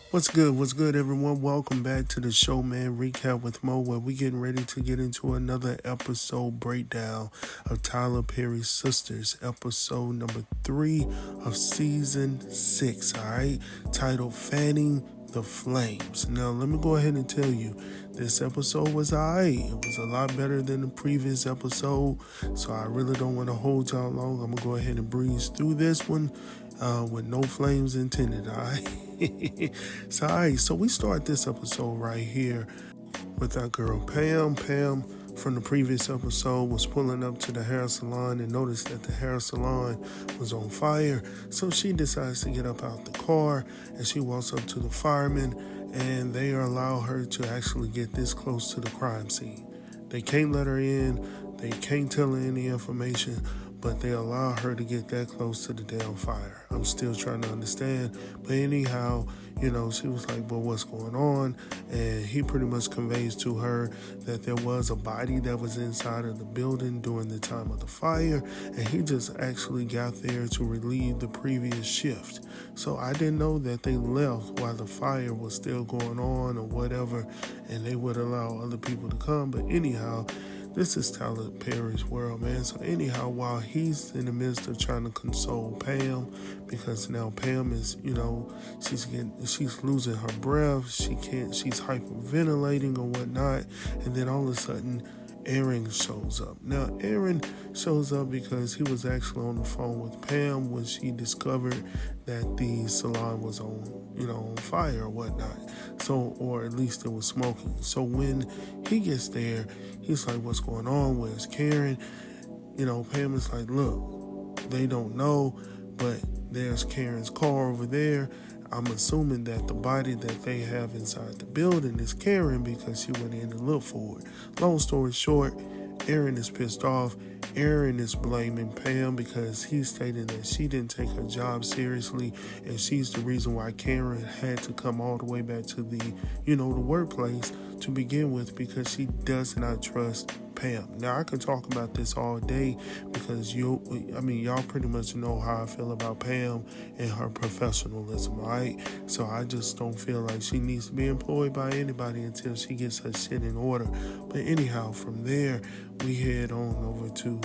What's good, everyone? Welcome back to the show, man. Recap with Mo, where we getting ready to get into another episode breakdown of Tyler Perry's Sistas, episode number 3 of season 6, all right? Titled Fanning the Flames. Now, let me go ahead and tell you, this episode was alright. It was a lot better than the previous episode, so I really don't want to hold y'all long. I'm going to go ahead and breeze through this one with no flames intended, all right? So we start this episode right here with our girl Pam. Pam from the previous episode was pulling up to the hair salon and noticed that the hair salon was on fire. So she decides to get up out the car and she walks up to the firemen and they allow her to actually get this close to the crime scene. They can't let her in, they can't tell her any information, but they allow her to get that close to the damn fire. I'm still trying to understand. But anyhow, she was like, but what's going on? And he pretty much conveys to her that there was a body that was inside of the building during the time of the fire, and he just actually got there to relieve the previous shift. So I didn't know that they left while the fire was still going on or whatever, and they would allow other people to come. But anyhow, this is Tyler Perry's world, man. So anyhow, while he's in the midst of trying to console Pam, because now Pam is, she's losing her breath. She's hyperventilating or whatnot. And then all of a sudden, Aaron shows up. Now, Aaron shows up because he was actually on the phone with Pam when she discovered that the salon was on fire or whatnot. So, or at least it was smoking. So when he gets there, he's like, what's going on? Where's Karen? Pam is like, look, they don't know, but there's Karen's car over there. I'm assuming that the body that they have inside the building is Karen because she went in to look for it. Long story short, Aaron is pissed off. Aaron is blaming Pam because he's stating that she didn't take her job seriously and she's the reason why Karen had to come all the way back to the workplace to begin with because she does not trust Pam. Now, I can talk about this all day because y'all pretty much know how I feel about Pam and her professionalism, right? So I just don't feel like she needs to be employed by anybody until she gets her shit in order. But anyhow, from there, we head on over to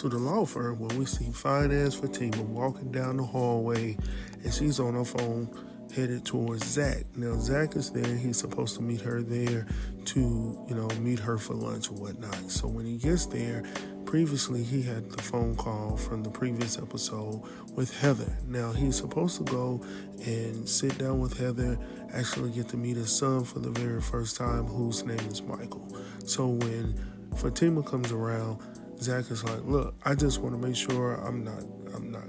the law firm where we see fine-ass Fatima walking down the hallway and she's on her phone headed towards Zach. Now, Zach is there. He's supposed to meet her there to, meet her for lunch or whatnot. So when he gets there, previously he had the phone call from the previous episode with Heather. Now, he's supposed to go and sit down with Heather, actually get to meet his son for the very first time, whose name is Michael. So when Fatima comes around, Zach is like, look, I just want to make sure I'm not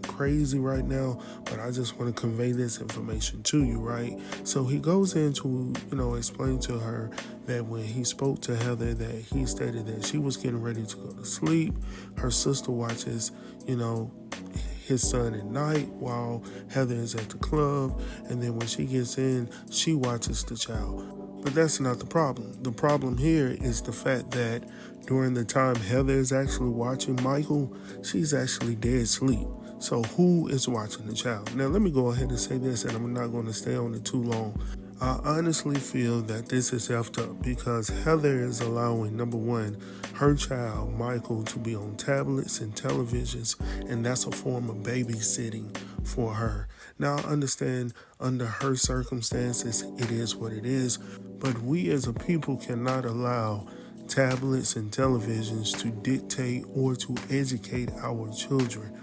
crazy right now, but I just want to convey this information to you, right? So he goes in to, explain to her that when he spoke to Heather that he stated that she was getting ready to go to sleep. Her sister watches, his son at night while Heather is at the club, and then when she gets in, she watches the child. But that's not the problem. The problem here is the fact that during the time Heather is actually watching Michael, she's actually dead asleep. So who is watching the child? Now, let me go ahead and say this, and I'm not going to stay on it too long. I honestly feel that this is effed up because Heather is allowing, number one, her child, Michael, to be on tablets and televisions, and that's a form of babysitting for her. Now, I understand under her circumstances, it is what it is, but we as a people cannot allow tablets and televisions to dictate or to educate our children.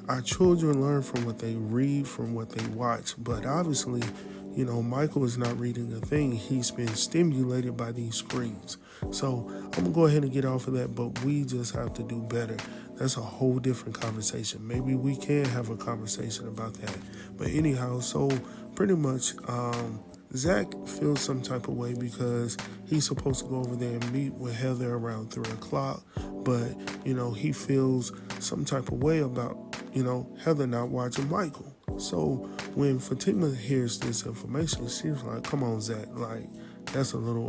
Our children learn from what they read, from what they watch, but obviously, Michael is not reading a thing. He's been stimulated by these screens. So I'm going to go ahead and get off of that, but we just have to do better. That's a whole different conversation. Maybe we can have a conversation about that. But anyhow, so pretty much Zach feels some type of way because he's supposed to go over there and meet with Heather around 3 o'clock. But, he feels some type of way about, Heather not watching Michael. So when Fatima hears this information, she's like, come on, Zach, like, that's a little,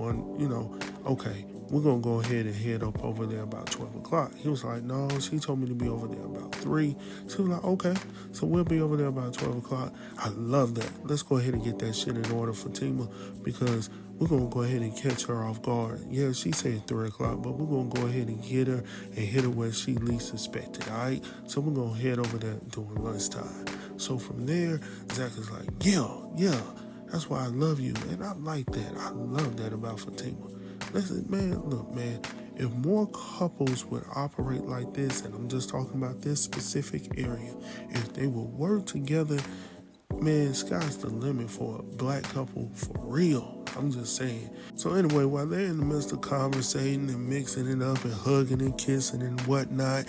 okay. we're going to go ahead and head up over there about 12 o'clock. He was like, no, she told me to be over there about 3. She was like, okay, so we'll be over there about 12 o'clock. I love that. Let's go ahead and get that shit in order, Fatima, because we're going to go ahead and catch her off guard. Yeah, she said 3 o'clock, but we're going to go ahead and get her and hit her where she least suspected, all right? So we're going to head over there during lunchtime. So from there, Zach is like, yeah, that's why I love you. And I like that. I love that about Fatima. Listen, man, look, man, if more couples would operate like this, and I'm just talking about this specific area, if they would work together, man, sky's the limit for a black couple for real. I'm just saying. So anyway, while they're in the midst of conversating and mixing it up and hugging and kissing and whatnot,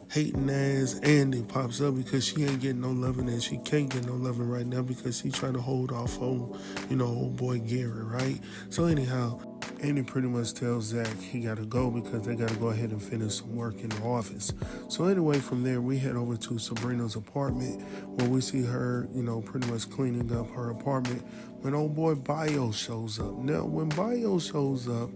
hating ass Andy pops up because she ain't getting no loving and she can't get no loving right now because she trying to hold off on, old boy Gary, right? So anyhow, Andy pretty much tells Zach he got to go because they got to go ahead and finish some work in the office. So anyway, from there, we head over to Sabrina's apartment where we see her, pretty much cleaning up her apartment when old boy Bayo shows up. Now, when Bayo shows up,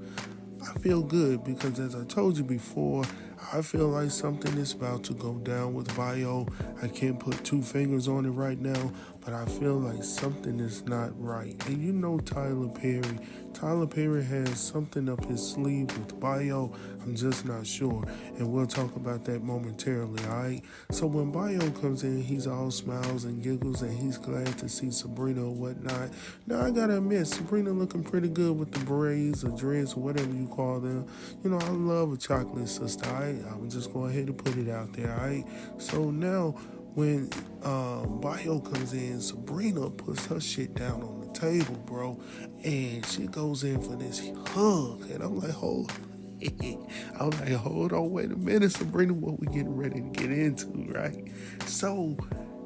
I feel good because, as I told you before, I feel like something is about to go down with Bayo. I can't put 2 fingers on it right now, but I feel like something is not right. And you know Tyler Perry. Tyler Perry has something up his sleeve with Bayo. I'm just not sure. And we'll talk about that momentarily, all right? So when Bayo comes in, he's all smiles and giggles, and he's glad to see Sabrina or whatnot. Now, I gotta admit, Sabrina looking pretty good with the braids or dreads or whatever you call them. I love a chocolate sister, all right? I'm just going ahead and put it out there, all right? So now, when Bayo comes in, Sabrina puts her shit down on the table, bro, and she goes in for this hug, and I'm like, hold on, wait a minute, Sabrina, what we getting ready to get into, right? So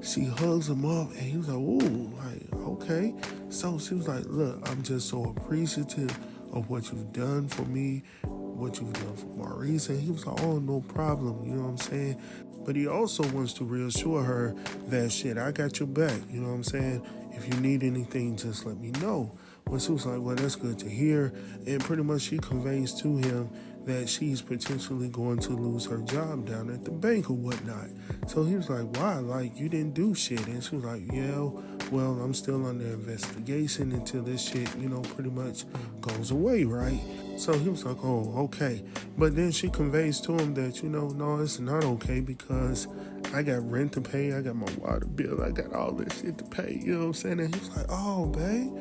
she hugs him up, and he was like, ooh, like, okay. So she was like, look, I'm just so appreciative of what you've done for me, what you've done for Maurice. And he was like, oh, no problem, you know what I'm saying? But he also wants to reassure her that, shit, I got your back, you know what I'm saying? If you need anything, just let me know. Well, she was like, well, that's good to hear. And pretty much she conveys to him that she's potentially going to lose her job down at the bank or whatnot. So he was like, why? Like, you didn't do shit. And she was like, yeah, well, I'm still under investigation until this shit, pretty much goes away, right? So he was like, oh, okay. But then she conveys to him that, no, it's not okay because I got rent to pay, I got my water bill, I got all this shit to pay, you know what I'm saying? And he was like, oh, babe,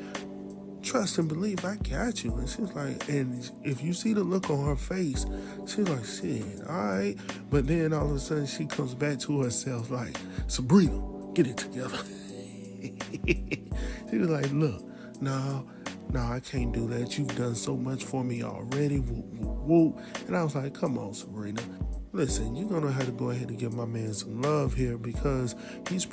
trust and believe, I got you. And she was like, and if you see the look on her face, she was like, shit, all right. But then all of a sudden she comes back to herself like, Sabrina, get it together. She was like, look, no, I can't do that. You've done so much for me already. Whoop, whoop, whoop. And I was like, come on, Sabrina. Listen, you're going to have to go ahead and give my man some love here because he's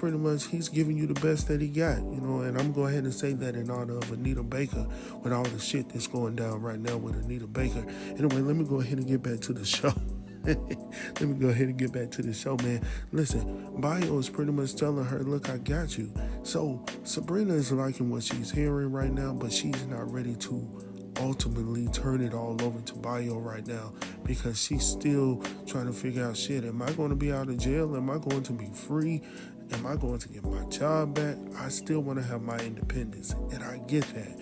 giving you the best that he got, and I'm going to go ahead and say that in honor of Anita Baker with all the shit that's going down right now with Anita Baker. Anyway, let me go ahead and get back to the show. Man. Listen, Bayo is pretty much telling her, look, I got you. So Sabrina is liking what she's hearing right now, but she's not ready to ultimately turn it all over to Bayo right now because she's still trying to figure out, shit, am I going to be out of jail? Am I going to be free? Am I going to get my job back? I still want to have my independence, and I get that.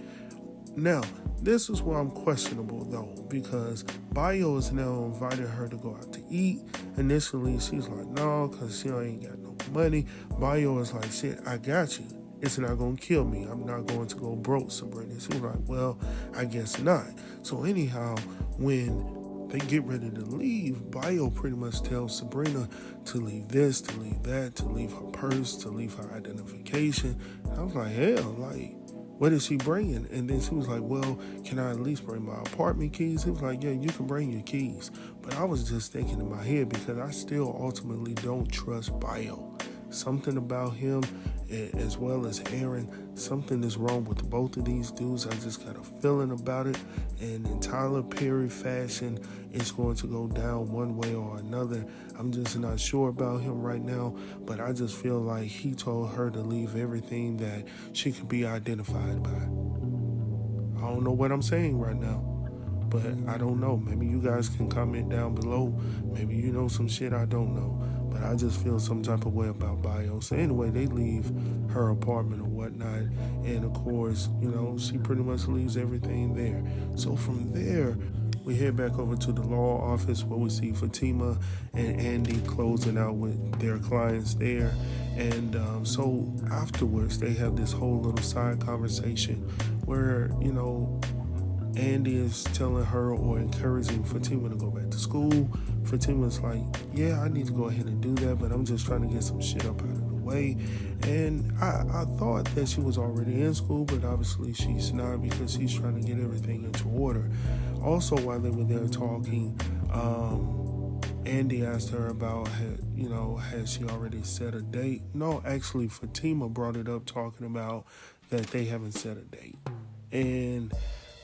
Now, this is where I'm questionable, though, because Bayo is now inviting her to go out to eat. Initially, she's like, no, because she ain't got no money. Bayo is like, shit, I got you. It's not going to kill me. I'm not going to go broke, Sabrina. She was like, well, I guess not. So anyhow, when they get ready to leave, Bayo pretty much tells Sabrina to leave this, to leave that, to leave her purse, to leave her identification. And I was like, hell, like, what is she bringing? And then she was like, well, can I at least bring my apartment keys? He was like, yeah, you can bring your keys. But I was just thinking in my head because I still ultimately don't trust Bayo. Something about him, as well as Aaron, something is wrong with both of these dudes. I just got a feeling about it. And in Tyler Perry fashion, it's going to go down one way or another. I'm just not sure about him right now, but I just feel like he told her to leave everything that she could be identified by. I don't know what I'm saying right now, But I don't know. Maybe you guys can comment down below. Maybe you know some shit I don't know. But I just feel some type of way about Bayo. So anyway, they leave her apartment or whatnot. And of course, she pretty much leaves everything there. So from there, we head back over to the law office where we see Fatima and Andy closing out with their clients there. And so afterwards, they have this whole little side conversation where, Andy is telling her or encouraging Fatima to go back to school. Fatima's like, yeah, I need to go ahead and do that, but I'm just trying to get some shit up out of the way. And I thought that she was already in school, but obviously she's not because she's trying to get everything into order. Also, while they were there talking, Andy asked her about, had she already set a date? No, actually, Fatima brought it up talking about that they haven't set a date. And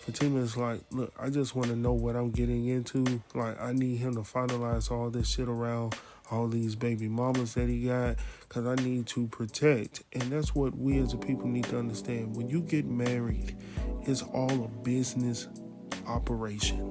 Fatima's like, look, I just want to know what I'm getting into. Like, I need him to finalize all this shit around all these baby mamas that he got because I need to protect. And that's what we as a people need to understand. When you get married, it's all a business operation.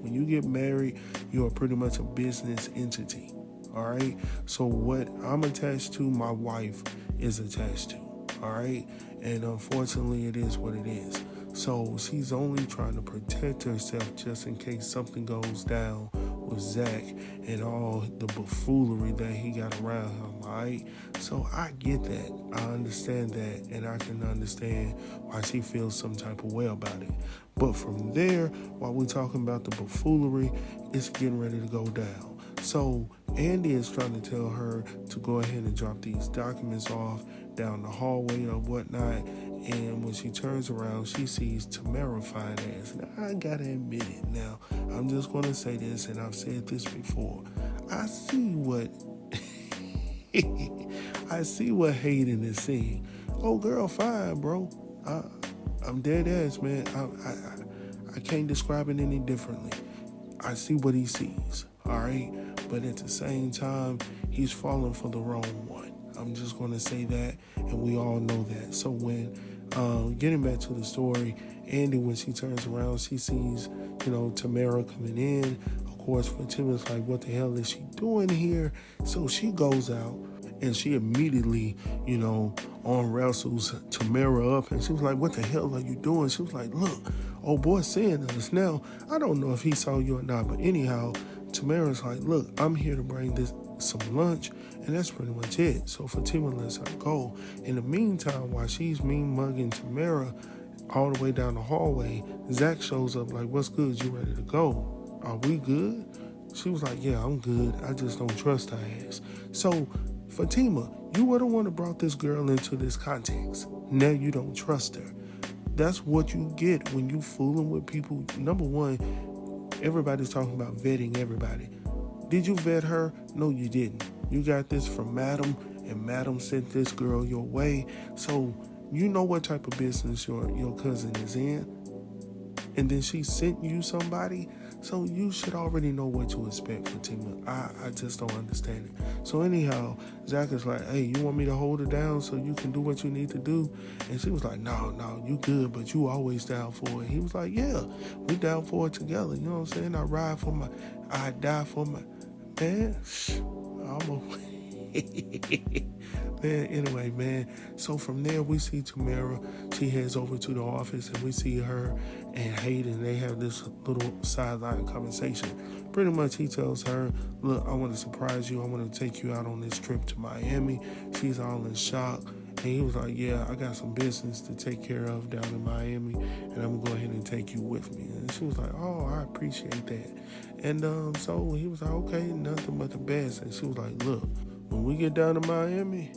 When you get married, you are pretty much a business entity. All right? So what I'm attached to, my wife is attached to. All right? And unfortunately, it is what it is. So she's only trying to protect herself just in case something goes down with Zach and all the buffoonery that he got around him, right? So I get that. I understand that. And I can understand why she feels some type of way about it. But from there, while we're talking about the buffoonery, it's getting ready to go down. So Andy is trying to tell her to go ahead and drop these documents off down the hallway or whatnot. And when she turns around, she sees Tamara fine ass. Now, I gotta admit it. Now, I'm just gonna say this, and I've said this before. I see what Hayden is saying. Oh, girl, fine, bro. I'm dead ass, man. I can't describe it any differently. I see what he sees, all right? But at the same time, he's falling for the wrong one. I'm just going to say that, and we all know that. So when, getting back to the story, Andy, when she turns around, she sees, Tamara coming in. Of course, Fatima's like, what the hell is she doing here? So she goes out, and she immediately, arm wrestles Tamara up, and she was like, what the hell are you doing? She was like, look, old boy seeing us. Now, I don't know if he saw you or not, but anyhow, Tamara's like, look, I'm here to bring some lunch, and that's pretty much it. So Fatima lets her go. In the meantime, while she's mean mugging Tamara all the way down the hallway, Zach shows up like, what's good? You ready to go? Are we good? She was like, yeah, I'm good. I just don't trust her ass. So Fatima, you were the one that brought this girl into this context. Now you don't trust her. That's what you get when you fooling with people. Number one, everybody's talking about vetting everybody. Did you vet her? No, you didn't. You got this from Madam, and Madam sent this girl your way. So you know what type of business your cousin is in. And then she sent you somebody. So you should already know what to expect, Fatima. I just don't understand it. So anyhow, Zach is like, hey, you want me to hold her down so you can do what you need to do? And she was like, no, you good, but you always down for it. He was like, yeah, we down for it together. You know what I'm saying? I die for my, man, man, anyway, man. So from there, we see Tamara. She heads over to the office, and we see her and Hayden. They have this little sideline conversation. Pretty much, he tells her, look, I want to surprise you. I want to take you out on this trip to Miami. She's all in shock. And he was like, yeah, I got some business to take care of down in Miami, and I'm going to go ahead and take you with me. And she was like, oh, I appreciate that. And so he was like, okay, nothing but the best. And she was like, look, when we get down to Miami,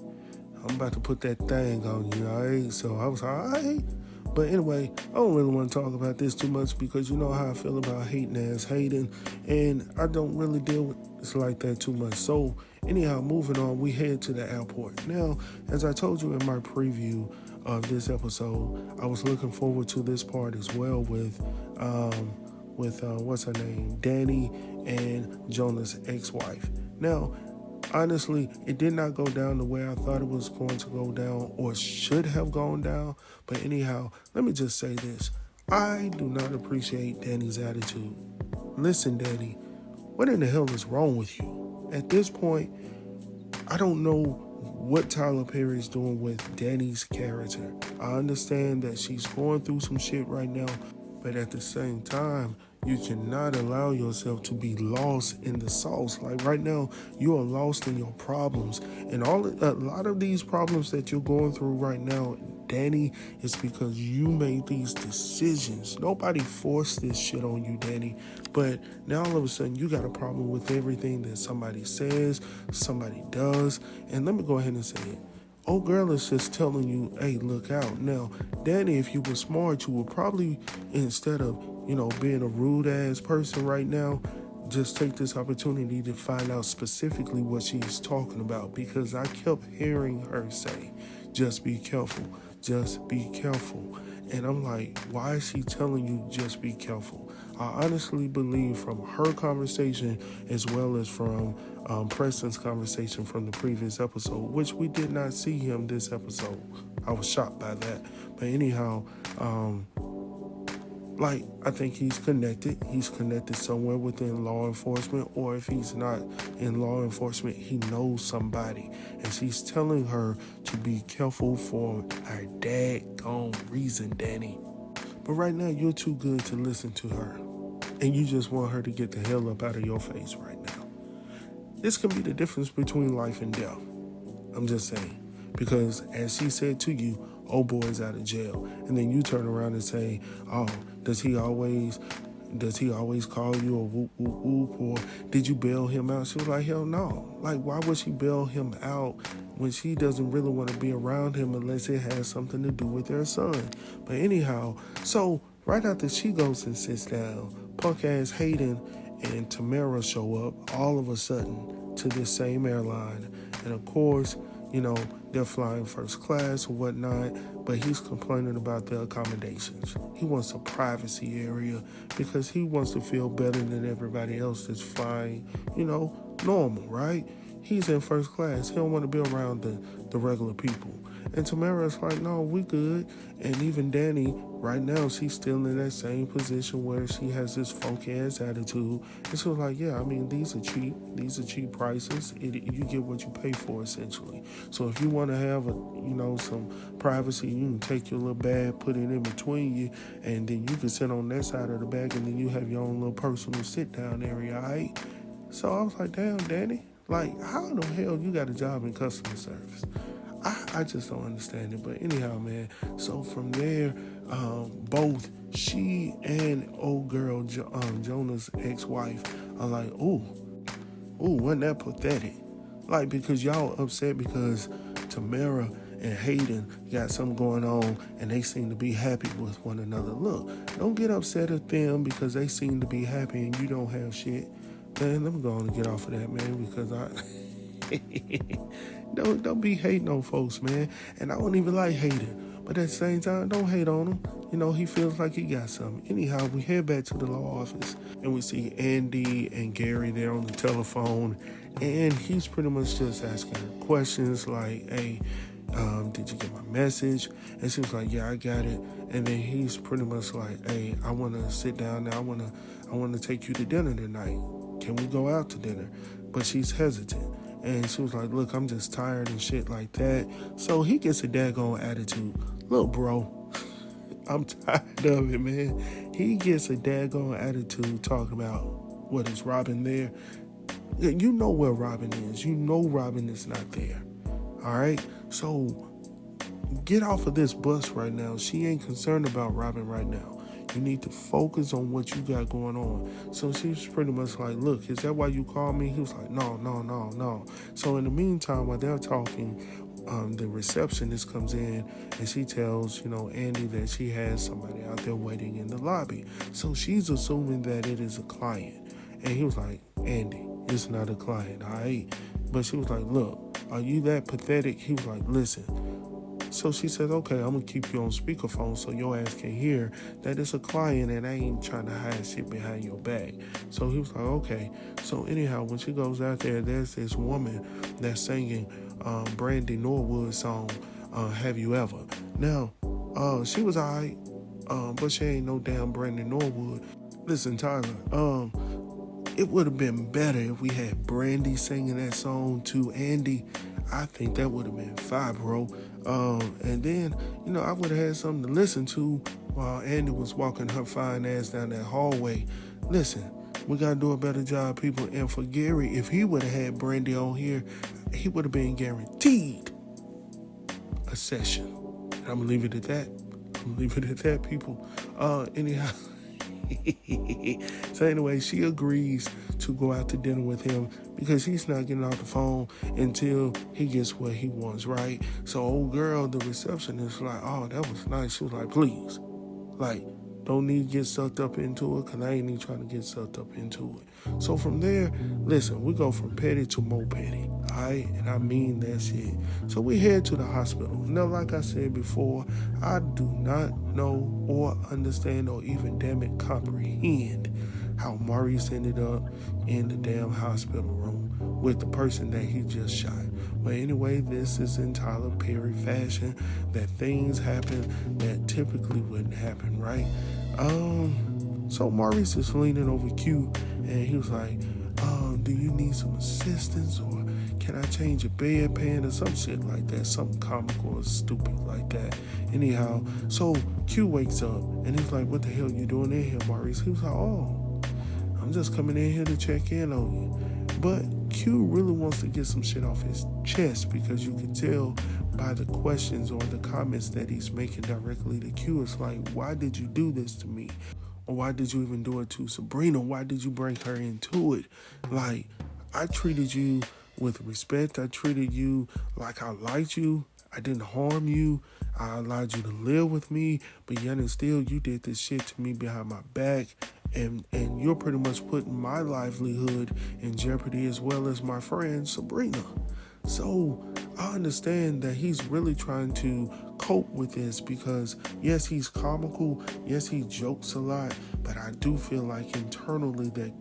I'm about to put that thing on you, all right? So I was like, all right. But anyway, I don't really want to talk about this too much because you know how I feel about Hayden, and I don't really deal with this like that too much. So anyhow, moving on, we head to the airport. Now, as I told you in my preview of this episode, I was looking forward to this part as well with what's her name, Danny and Jonah's ex-wife. Now, honestly, it did not go down the way I thought it was going to go down or should have gone down. But anyhow, let me just say this. I do not appreciate Danny's attitude. Listen, Danny, what in the hell is wrong with you? At this point, I don't know what Tyler Perry is doing with Danny's character. I understand that she's going through some shit right now, but at the same time, you cannot allow yourself to be lost in the sauce. Like right now, you are lost in your problems, and a lot of these problems that you're going through right now, Danny, is because you made these decisions. Nobody forced this shit on you, Danny. But now all of a sudden, you got a problem with everything that somebody says, somebody does, and let me go ahead and say it. Old girl is just telling you, hey, look out. Now, Danny, if you were smart, you would probably, instead of, being a rude ass person right now, just take this opportunity to find out specifically what she's talking about, because I kept hearing her say, just be careful, just be careful. And I'm like, why is she telling you just be careful? I honestly believe from her conversation as well as from Preston's conversation from the previous episode, which we did not see him this episode. I was shocked by that. But anyhow, I think he's connected. He's connected somewhere within law enforcement, or if he's not in law enforcement, he knows somebody. And she's telling her to be careful for our daggone reason, Danny. But right now, you're too good to listen to her. And you just want her to get the hell up out of your face right now. This can be the difference between life and death. I'm just saying. Because as she said to you, old boy's out of jail. And then you turn around and say, oh, does he always call you a whoop, whoop, whoop? Or did you bail him out? She was like, hell no. Like, why would she bail him out when she doesn't really want to be around him unless it has something to do with their son? But anyhow, so right after she goes and sits down, punk ass Hayden and Tamara show up all of a sudden to this same airline. And of course, they're flying first class or whatnot, but he's complaining about the accommodations. He wants a privacy area because he wants to feel better than everybody else that's flying, normal, right? He's in first class. He don't want to be around the regular people. And Tamara's like, no, we good. And even Danny, right now, she's still in that same position where she has this funky-ass attitude. And she was like, yeah, I mean, these are cheap. These are cheap prices. You get what you pay for, essentially. So if you want to have, some privacy, you can take your little bag, put it in between you, and then you can sit on that side of the bag, and then you have your own little personal sit-down area, all right? So I was like, damn, Danny. Like, how in the hell you got a job in customer service? I just don't understand it. But anyhow, man, so from there, both she and old girl, Jonah's ex-wife, are like, ooh, wasn't that pathetic? Like, because y'all upset because Tamara and Hayden got something going on and they seem to be happy with one another. Look, don't get upset at them because they seem to be happy and you don't have shit. Man, let me go on and get off of that, man, because don't be hating on folks, man. And I don't even like hating. But at the same time, don't hate on him. He feels like he got something. Anyhow, we head back to the law office and we see Andy and Gary there on the telephone. And he's pretty much just asking her questions like, hey, did you get my message? And she was like, yeah, I got it. And then he's pretty much like, hey, I want to sit down now. I want to take you to dinner tonight. Can we go out to dinner? But she's hesitant. And she was like, look, I'm just tired and shit like that. So he gets a daggone attitude. Look, bro, I'm tired of it, man. He gets a daggone attitude talking about, what, is Robin there? You know where Robin is. You know Robin is not there. All right? So get off of this bus right now. She ain't concerned about Robin right now. You need to focus on what you got going on. So she's pretty much like, look, is that why you called me? He was like, no. So in the meantime, while they're talking, the receptionist comes in and she tells, Andy that she has somebody out there waiting in the lobby. So she's assuming that it is a client. And he was like, Andy, it's not a client, all right? But she was like, look, are you that pathetic? He was like, listen. So she said, okay, I'm going to keep you on speakerphone so your ass can hear that it's a client and I ain't trying to hide shit behind your back. So he was like, okay. So anyhow, when she goes out there, there's this woman that's singing Brandy Norwood's song, Have You Ever? Now, she was all right. but she ain't no damn Brandon Norwood. Listen, Tyler, it would have been better if we had Brandy singing that song to Andy. I think that would have been fire, bro. And then, I would have had something to listen to while Andy was walking her fine ass down that hallway. Listen, we got to do a better job, people. And for Gary, if he would have had Brandy on here, he would have been guaranteed a session. And I'm going to leave it at that. People. Anyhow. So anyway, she agrees to go out to dinner with him because he's not getting off the phone until he gets what he wants, right? So old girl, the receptionist, like, oh, that was nice. She was like, please, like, don't need to get sucked up into it because I ain't even trying to get sucked up into it. So from there, listen, we go from petty to more petty, all right? And I mean that shit. So we head to the hospital. Now, like I said before, I do not know or understand or even, damn it, comprehend how Maurice ended up in the damn hospital room with the person that he just shot. But anyway, this is in Tyler Perry fashion, that things happen that typically wouldn't happen, right? So Maurice is leaning over Q, and he was like, do you need some assistance, or can I change your bedpan, or some shit like that, something comical or stupid like that. Anyhow, so Q wakes up, and he's like, what the hell you doing in here, Maurice? He was like, oh, I'm just coming in here to check in on you. But Q really wants to get some shit off his chest because you can tell by the questions or the comments that he's making directly to Q. It's like, why did you do this to me? Or why did you even do it to Sabrina? Why did you bring her into it? Like, I treated you with respect. I treated you like I liked you. I didn't harm you. I allowed you to live with me. But yet and still, you did this shit to me behind my back. And you're pretty much putting my livelihood in jeopardy as well as my friend Sabrina. So I understand that he's really trying to cope with this because, yes, he's comical. Yes, he jokes a lot. But I do feel like internally that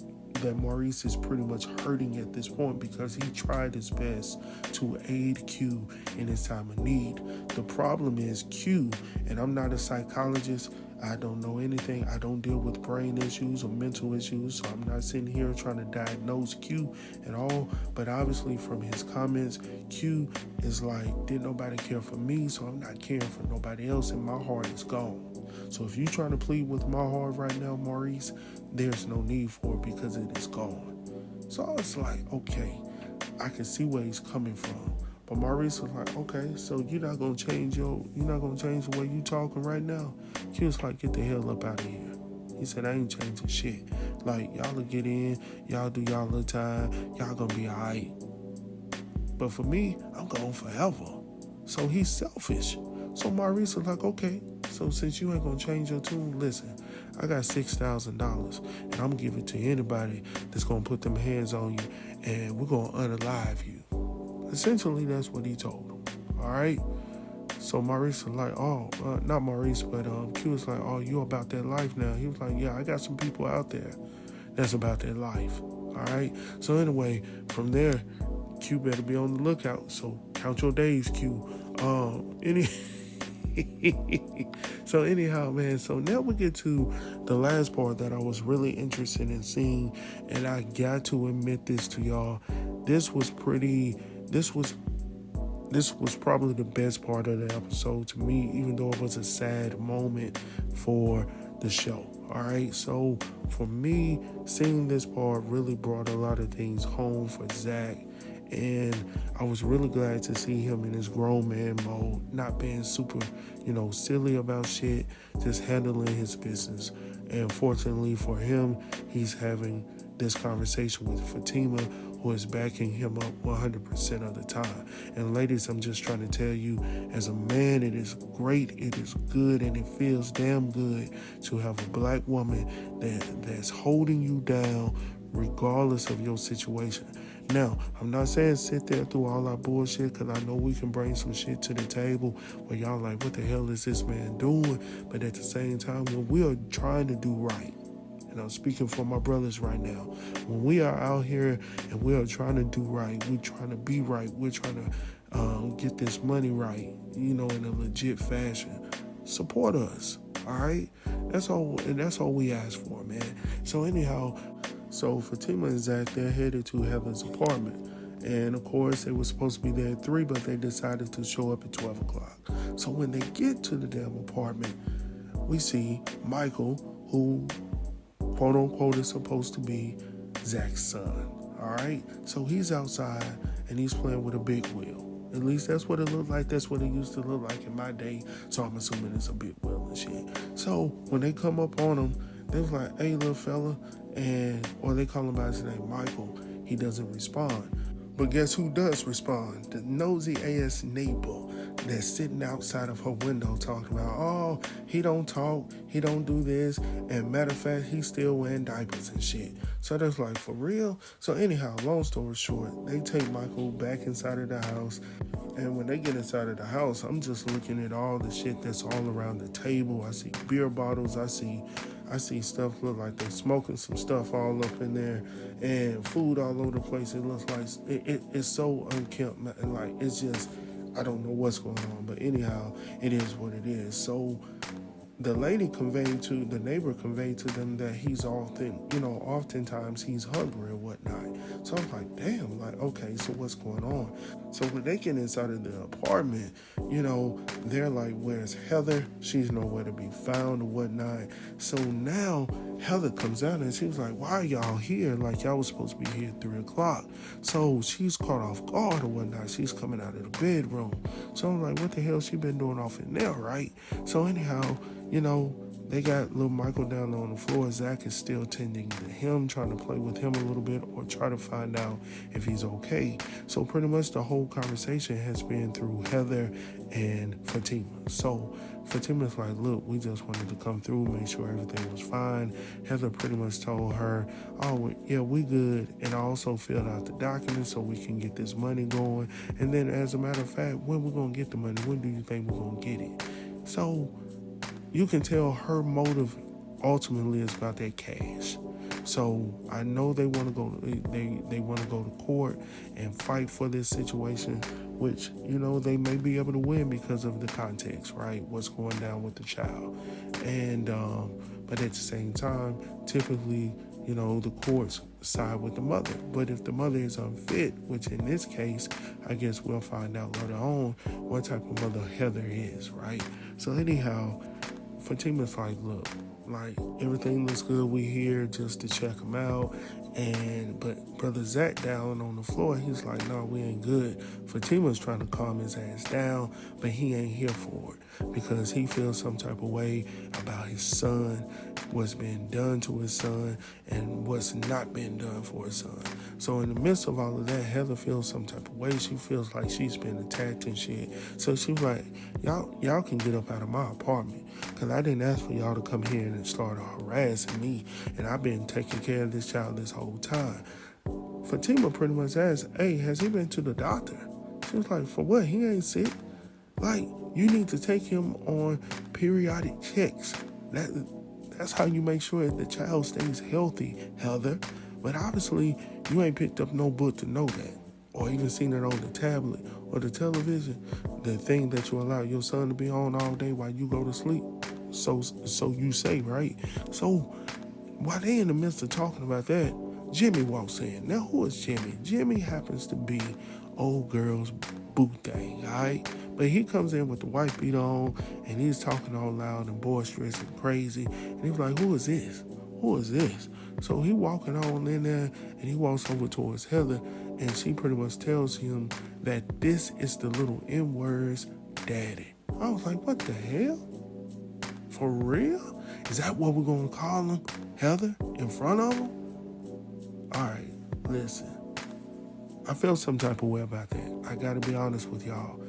Maurice is pretty much hurting at this point because he tried his best to aid Q in his time of need. The problem is Q, and I'm not a psychologist. I don't know anything. I don't deal with brain issues or mental issues, so I'm not sitting here trying to diagnose Q at all. But obviously from his comments, Q is like, didn't nobody care for me, so I'm not caring for nobody else, and my heart is gone. So if you're trying to plead with my heart right now, Maurice, there's no need for it because it is gone. So I was like, okay, I can see where he's coming from. But Maurice was like, okay, so you're not gonna change the way you talking right now? He was like, get the hell up out of here. He said, I ain't changing shit. Like, y'all will get in, y'all do y'all little time, y'all gonna be all right. But for me, I'm going forever. So he's selfish. So Maurice was like, okay, so since you ain't gonna change your tune, listen, I got $6,000 and I'm gonna give it to anybody that's gonna put them hands on you, and we're gonna unalive you. Essentially, that's what he told him. All right. So Maurice was like, not Maurice, but Q was like, oh, you about that life now? He was like, yeah, I got some people out there that's about that life. All right. So anyway, from there, Q better be on the lookout. So count your days, Q. So anyhow, man, so now we get to the last part that I was really interested in seeing, and I got to admit this to y'all. This was probably the best part of the episode to me, even though it was a sad moment for the show. All right, so for me, seeing this part really brought a lot of things home for Zach. And I was really glad to see him in his grown man mode, not being super, silly about shit, just handling his business. And fortunately for him, he's having this conversation with Fatima, who is backing him up 100% of the time. And ladies, I'm just trying to tell you, as a man, it is great, it is good, and it feels damn good to have a black woman that's holding you down regardless of your situation. Now, I'm not saying sit there through all our bullshit, because I know we can bring some shit to the table where y'all like, what the hell is this man doing? But at the same time, when we are trying to do right, and I'm speaking for my brothers right now, when we are out here and we are trying to do right, we're trying to be right, we're trying to get this money right, in a legit fashion, support us. All right, that's all, and that's all we ask for, man. So anyhow, so Fatima and Zach, they're headed to Heather's apartment. And of course, they were supposed to be there at 3, but they decided to show up at 12 o'clock. So when they get to the damn apartment, we see Michael, who quote unquote is supposed to be Zach's son. All right, so he's outside and he's playing with a big wheel. At least that's what it looked like. That's what it used to look like in my day. So I'm assuming it's a big wheel and shit. So when they come up on him, they was like, "Hey, little fella," or they call him by his name, Michael. He doesn't respond. But guess who does respond? The nosy ass neighbor that's sitting outside of her window talking about, oh, he don't talk, he don't do this, and matter of fact, he's still wearing diapers and shit. So that's like, for real? So anyhow, long story short, they take Michael back inside of the house, and when they get inside of the house, I'm just looking at all the shit that's all around the table. I see beer bottles, I see stuff look like they're smoking some stuff all up in there, and food all over the place. It looks like it's so unkempt, and like it's just, I don't know what's going on. But anyhow, it is what it is. So the neighbor conveyed to them that he's oftentimes he's hungry and whatnot. So I'm like, damn, like, okay, so what's going on? So when they get inside of the apartment, they're like, where's Heather? She's nowhere to be found or whatnot. So now Heather comes out and she was like, why are y'all here? Like, y'all was supposed to be here at 3 o'clock. So she's caught off guard or whatnot. She's coming out of the bedroom. So I'm like, what the hell she been doing off in there, right? So anyhow, they got little Michael down on the floor. Zach is still tending to him, trying to play with him a little bit or try to find out if he's okay. So pretty much the whole conversation has been through Heather and Fatima. So Fatima's like, look, we just wanted to come through, make sure everything was fine. Heather pretty much told her, oh, yeah, we good. And I also filled out the documents so we can get this money going. And then as a matter of fact, when we're going to get the money, when do you think we're going to get it? So you can tell her motive ultimately is about that cash. So I know they want to go. They want to go to court and fight for this situation, which they may be able to win because of the context, right? What's going down with the child, and but at the same time, typically, the courts side with the mother. But if the mother is unfit, which in this case, I guess we'll find out later on what type of mother Heather is, right? So anyhow, Fatima's like, look, like, everything looks good. We here just to check him out. But brother Zach down on the floor, he's like, no, we ain't good. Fatima's trying to calm his ass down, but he ain't here for it because he feels some type of way about his son, what's been done to his son, and what's not been done for his son. So in the midst of all of that, Heather feels some type of way. She feels like she's been attacked and shit. So she's like, y'all can get up out of my apartment because I didn't ask for y'all to come here and start harassing me, and I've been taking care of this child this whole time. Fatima pretty much asked, hey, has he been to the doctor? She was like, for what? He ain't sick. Like, you need to take him on periodic checks. That's how you make sure the child stays healthy, Heather. But obviously, you ain't picked up no book to know that, or even seen it on the tablet or the television, the thing that you allow your son to be on all day while you go to sleep. So you say, right? So while they in the midst of talking about that, Jimmy walks in. Now, who is Jimmy? Jimmy happens to be old girl's boo thing, all right? But he comes in with the white beat on, and he's talking all loud and boisterous and crazy. And he's like, who is this? Who is this? So he walking on in there, and he walks over towards Heather, and she pretty much tells him that this is the little N-word's daddy. I was like, what the hell? For real? Is that what we're going to call him, Heather, in front of him? All right, listen. I feel some type of way about that. I got to be honest with y'all.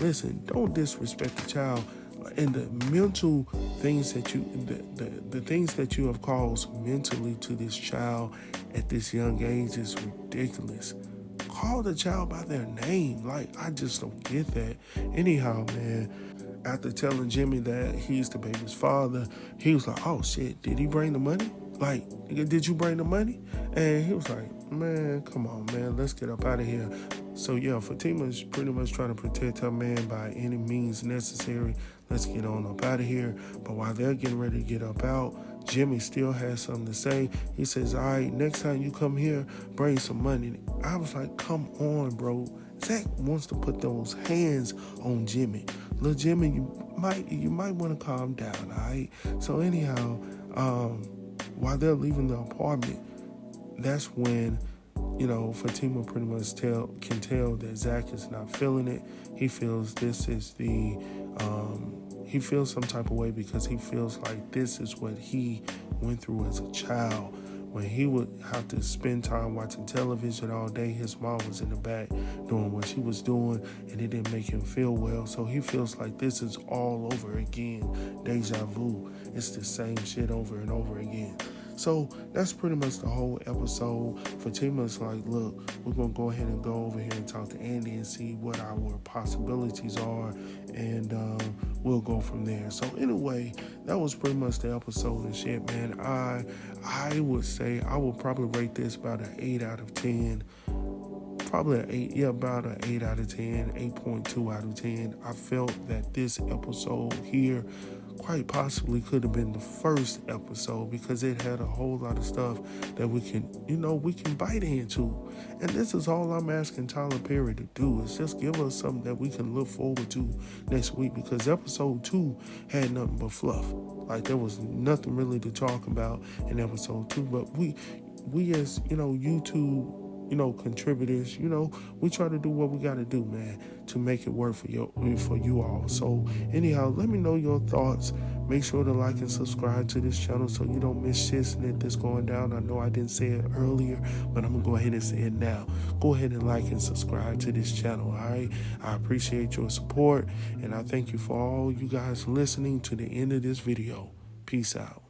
Listen, don't disrespect the child. And the mental things that the things that you have caused mentally to this child at this young age is ridiculous. Call the child by their name. Like, I just don't get that. Anyhow, man, after telling Jimmy that he's the baby's father, he was like, oh shit, did he bring the money? Like, did you bring the money? And he was like, man, come on, man, let's get up out of here. So yeah, Fatima's pretty much trying to protect her man by any means necessary. Let's get on up out of here. But while they're getting ready to get up out, Jimmy still has something to say. He says, all right, next time you come here, bring some money. I was like, come on, bro. Zach wants to put those hands on Jimmy. Little Jimmy, you might want to calm down, all right? So anyhow, while they're leaving the apartment, that's when, Fatima pretty much can tell that Zach is not feeling it. He feels this is he feels some type of way because he feels like this is what he went through as a child. When he would have to spend time watching television all day, his mom was in the back doing what she was doing, and it didn't make him feel well. So he feels like this is all over again. Deja vu. It's the same shit over and over again. So that's pretty much the whole episode. Fatima's like, look, we're going to go ahead and go over here and talk to Andy and see what our possibilities are, and we'll go from there. So anyway, that was pretty much the episode and shit, man. I would say I would probably rate this about an 8 out of 10. Probably an 8, about an 8 out of 10, 8.2 out of 10. I felt that this episode here quite possibly could have been the first episode because it had a whole lot of stuff that we can bite into. And this is all I'm asking Tyler Perry to do, is just give us something that we can look forward to next week, because episode 2 had nothing but fluff. Like, there was nothing really to talk about in episode 2, but we as, YouTube, contributors, we try to do what we got to do, man, to make it work for you all. So anyhow, let me know your thoughts. Make sure to like and subscribe to this channel so you don't miss shit that's going down. I know I didn't say it earlier, but I'm gonna go ahead and say it now. Go ahead and like and subscribe to this channel. All right, I appreciate your support, and I thank you for all you guys listening to the end of this video. Peace out.